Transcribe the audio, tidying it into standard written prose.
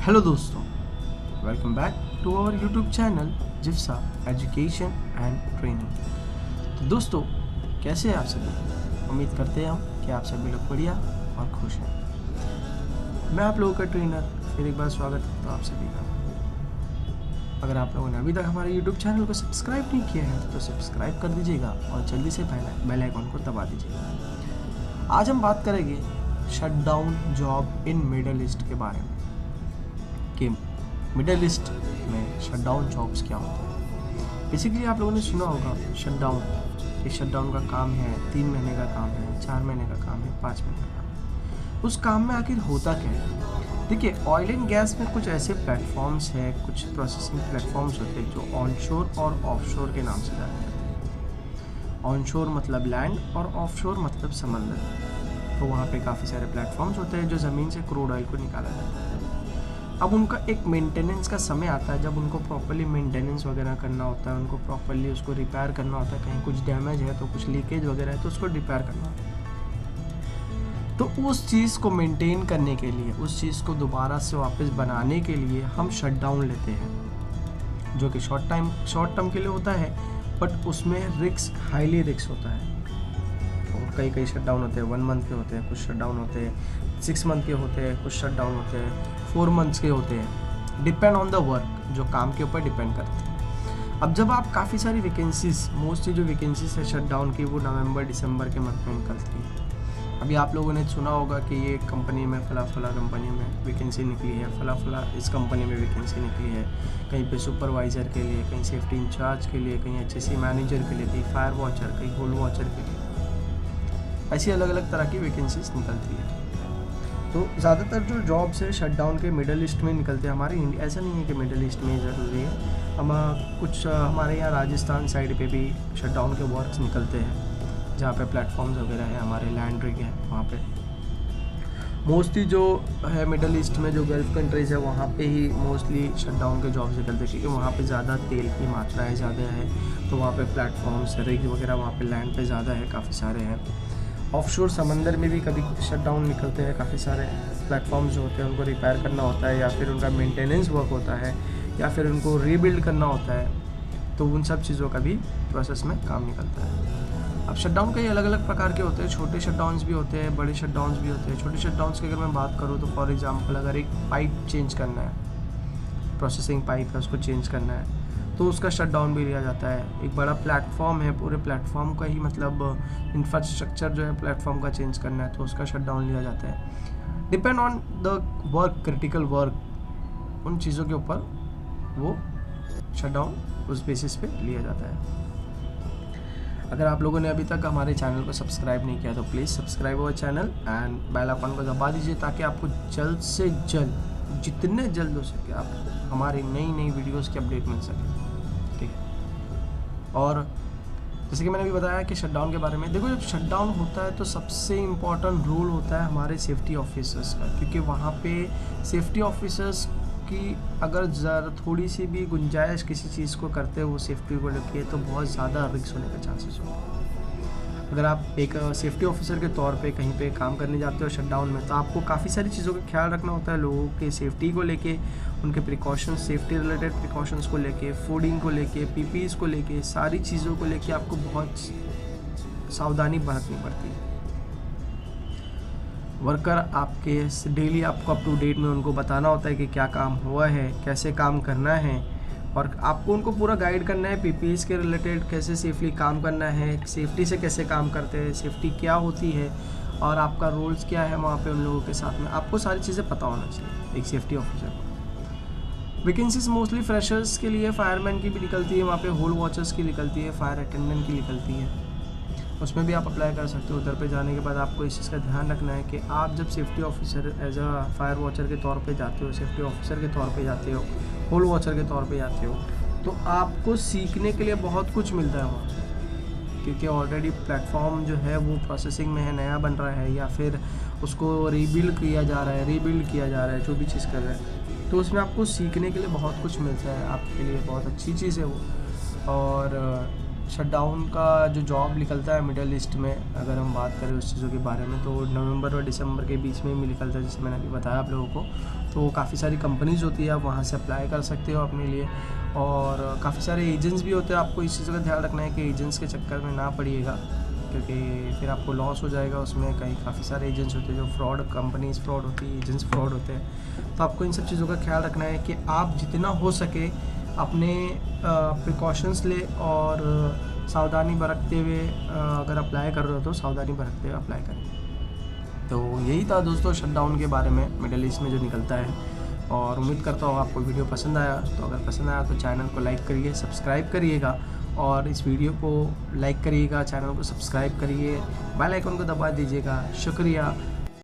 Hello दोस्तों, welcome back to our YouTube channel Jipsa education and training. तो दोस्तों, कैसे हैं आप सभी? उम्मीद करते हैं हम कि आप सभी लोग बढ़िया और खुश हैं। मैं आप लोगों का ट्रेनर फिर एक बार स्वागत करता हूँ आप सभी का। अगर आप लोगों ने अभी तक हमारे यूट्यूब चैनल को सब्सक्राइब नहीं किया है तो सब्सक्राइब कर दीजिएगा और जल्दी से बेल आइकॉन को दबा दीजिएगा। आज हम बात करेंगे shutdown job in middle east के बारे में कि मिडल ईस्ट में शटडाउन जॉब्स क्या होते हैं। बेसिकली आप लोगों ने सुना होगा शटडाउन, कि शटडाउन का काम है 3 महीने का काम है, 4 महीने का काम है, 5 महीने का काम है। उस काम में आखिर होता क्या है? देखिए, ऑयल एंड गैस में कुछ ऐसे प्लेटफॉर्म्स हैं, कुछ प्रोसेसिंग प्लेटफॉर्म्स होते हैं जो ऑनशोर और ऑफशोर के नाम से जाने जाते हैं। ऑनशोर मतलब लैंड और ऑफशोर मतलब समंदर। तो वहाँ पे काफ़ी सारे प्लेटफॉर्म्स होते हैं जो ज़मीन से क्रूड ऑयल को निकाला जाता है। अब उनका एक मेंटेनेंस का समय आता है जब उनको प्रॉपर्ली मेंटेनेंस वगैरह करना होता है, उनको प्रॉपर्ली उसको रिपेयर करना होता है। कहीं कुछ डैमेज है तो कुछ लीकेज वगैरह है तो उसको रिपेयर करना होता है। तो उस चीज़ को मेंटेन करने के लिए, उस चीज़ को दोबारा से वापस बनाने के लिए हम शटडाउन लेते हैं, जो कि शॉर्ट टर्म के लिए होता है, बट उसमें रिस्क हाईली रिस्क होता है। और कई शटडाउन होते हैं 1 मंथ के होते हैं, कुछ शटडाउन होते हैं 6 मंथ के होते हैं, कुछ शटडाउन होते हैं 4 मंथ्स के होते हैं। डिपेंड ऑन द वर्क, जो काम के ऊपर डिपेंड करते हैं। अब जब आप काफ़ी सारी वैकेंसीज, मोस्टली जो वैकेंसीज है शटडाउन की, वो नवंबर दिसंबर के मंथ में निकलती है। अभी आप लोगों ने सुना होगा कि ये कंपनी में फला कंपनी में वैकेंसी निकली है, फला इस कंपनी में वैकेंसी निकली है। कहीं पे सुपरवाइज़र के लिए, कहीं सेफ्टी इंचार्ज के लिए, कहीं HSE मैनेजर के लिए, कहीं फायर वॉचर, कहीं होल वॉचर के लिए। ऐसी अलग अलग तरह की वैकेंसीज निकलती है। तो ज़्यादातर जो जॉब्स है शटडाउन के मिडल ईस्ट में निकलते हैं। हमारे इंडिया ऐसा नहीं है कि मिडल ईस्ट में ज़रूरी है, हम कुछ हमारे यहाँ राजस्थान साइड पे भी शटडाउन के वर्क्स निकलते हैं, जहाँ पे प्लेटफॉर्म्स वगैरह है, हमारे लैंड रिग है वहाँ पे। मोस्टली जो है मिडल ईस्ट में, जो गल्फ़ कंट्रीज़ है, वहाँ पे ही मोस्टली शटडाउन के जॉब्स निकलते हैं, क्योंकि वहाँ पे ज़्यादा तेल की मात्राएँ ज़्यादा है। तो वहाँ पे प्लेटफॉर्म्स रिग वगैरह वहाँ पे लैंड पे ज़्यादा है, काफ़ी सारे हैं। ऑफशोर समंदर में भी कभी शटडाउन निकलते हैं, काफ़ी सारे प्लेटफॉर्म्स जो होते हैं उनको रिपेयर करना होता है, या फिर उनका मेंटेनेंस वर्क होता है, या फिर उनको रीबिल्ड करना होता है। तो उन सब चीज़ों का भी प्रोसेस में काम निकलता है। अब शटडाउन कई अलग अलग प्रकार के होते हैं। छोटे शटडाउन्स भी होते हैं, बड़े शटडाउन्स भी होते हैं। छोटे शटडाउन्स की अगर मैं बात करूँ तो फॉर एग्जांपल, अगर एक पाइप चेंज करना है, प्रोसेसिंग पाइप है, उसको चेंज करना है, तो उसका शटडाउन भी लिया जाता है। एक बड़ा प्लेटफॉर्म है, पूरे प्लेटफॉर्म का ही मतलब इंफ्रास्ट्रक्चर जो है प्लेटफॉर्म का चेंज करना है, तो उसका शटडाउन लिया जाता है। Depend on the work, critical work, उन चीज़ों के ऊपर वो शटडाउन उस बेसिस पे लिया जाता है। अगर आप लोगों ने अभी तक हमारे चैनल को सब्सक्राइब नहीं किया तो please subscribe our channel and bell icon को दबा दीजिए, ताकि आपको जल्द से जल्द, जितने जल्द हो सके, आप हमारी नई वीडियोस की अपडेट मिल सके। ठीक है। और जैसे कि मैंने अभी बताया कि शटडाउन के बारे में, देखो, जब शटडाउन होता है तो सबसे इम्पॉर्टेंट रोल होता है हमारे सेफ्टी ऑफिसर्स का, क्योंकि वहाँ पे सेफ्टी ऑफिसर्स की अगर ज़रा थोड़ी सी भी गुंजाइश किसी चीज़ को करते हो सेफ्टी को लेके, तो बहुत ज़्यादा रिस्क होने का चांसेस होते हैं। अगर आप एक सेफ्टी ऑफिसर के तौर पे कहीं पे काम करने जाते हो शटडाउन में, तो आपको काफ़ी सारी चीज़ों का ख्याल रखना होता है, लोगों के सेफ्टी को लेके, उनके प्रिकॉशंस, सेफ्टी रिलेटेड प्रिकॉशंस को लेके, फूडिंग को लेके, PPEs को लेके, सारी चीज़ों को लेके आपको बहुत सावधानी बरतनी पड़ती है। वर्कर आपके डेली आपको अप टू डेट में उनको बताना होता है कि क्या काम हुआ है, कैसे काम करना है, और आपको उनको पूरा गाइड करना है PPEs के रिलेटेड, कैसे सेफली काम करना है, सेफ्टी से कैसे काम करते हैं, सेफ्टी क्या होती है, और आपका रोल्स क्या है वहाँ पे उन लोगों के साथ में। आपको सारी चीज़ें पता होना चाहिए एक सेफ्टी ऑफिसर को। वैकेंसीज मोस्टली फ्रेशर्स के लिए, फायरमैन की भी निकलती है वहाँ पे, होल वॉचर्स की निकलती है, फायर अटेंडेंट की निकलती है, उसमें भी आप अप्लाई कर सकते हो। उधर पे जाने के बाद आपको इस चीज़ का ध्यान रखना है कि आप जब safety officer as a fire watcher के तौर पे जाते हो, सेफ्टी ऑफिसर के तौर पे जाते हो, होल वॉचर के तौर पे जाते हो, तो आपको सीखने के लिए बहुत कुछ मिलता है वहाँ, क्योंकि ऑलरेडी प्लेटफॉर्म जो है वो प्रोसेसिंग में है, नया बन रहा है, या फिर उसको रीबिल्ड किया जा रहा है, जो भी चीज़ कर रहा है, तो उसमें आपको सीखने के लिए बहुत कुछ मिलता है। आपके लिए बहुत अच्छी चीज़ है वो। और शटडाउन का जो जॉब निकलता है मिडल ईस्ट में, अगर हम बात करें उस चीज़ों के बारे में, तो नवंबर और दिसंबर के बीच में भी निकलता है, जैसे मैंने अभी बताया आप लोगों को। तो काफ़ी सारी कंपनीज़ होती है, आप वहाँ से अप्लाई कर सकते हो अपने लिए। और काफ़ी सारे एजेंट्स भी होते हैं, आपको इस चीज़ का ध्यान रखना है कि एजेंट्स के चक्कर में ना पड़िएगा, क्योंकि फिर आपको लॉस हो जाएगा उसमें। कहीं काफ़ी सारे एजेंट्स होते हैं जो फ्रॉड, कंपनीज फ्रॉड होती है, एजेंट्स फ्रॉड होते हैं। तो आपको इन सब चीज़ों का ख्याल रखना है कि आप जितना हो सके अपने प्रिकॉशंस ले और सावधानी बरतते हुए अगर अप्लाई कर रहे हो तो सावधानी बरतते हुए अप्लाई करें। तो यही था दोस्तों शटडाउन के बारे में, मिडिल ईस्ट में जो निकलता है। और उम्मीद करता हूँ आपको वीडियो पसंद आया। तो अगर पसंद आया तो चैनल को लाइक करिए, सब्सक्राइब करिएगा, और इस वीडियो को लाइक करिएगा, चैनल को सब्सक्राइब करिए, बेल आइकन को दबा दीजिएगा। शुक्रिया।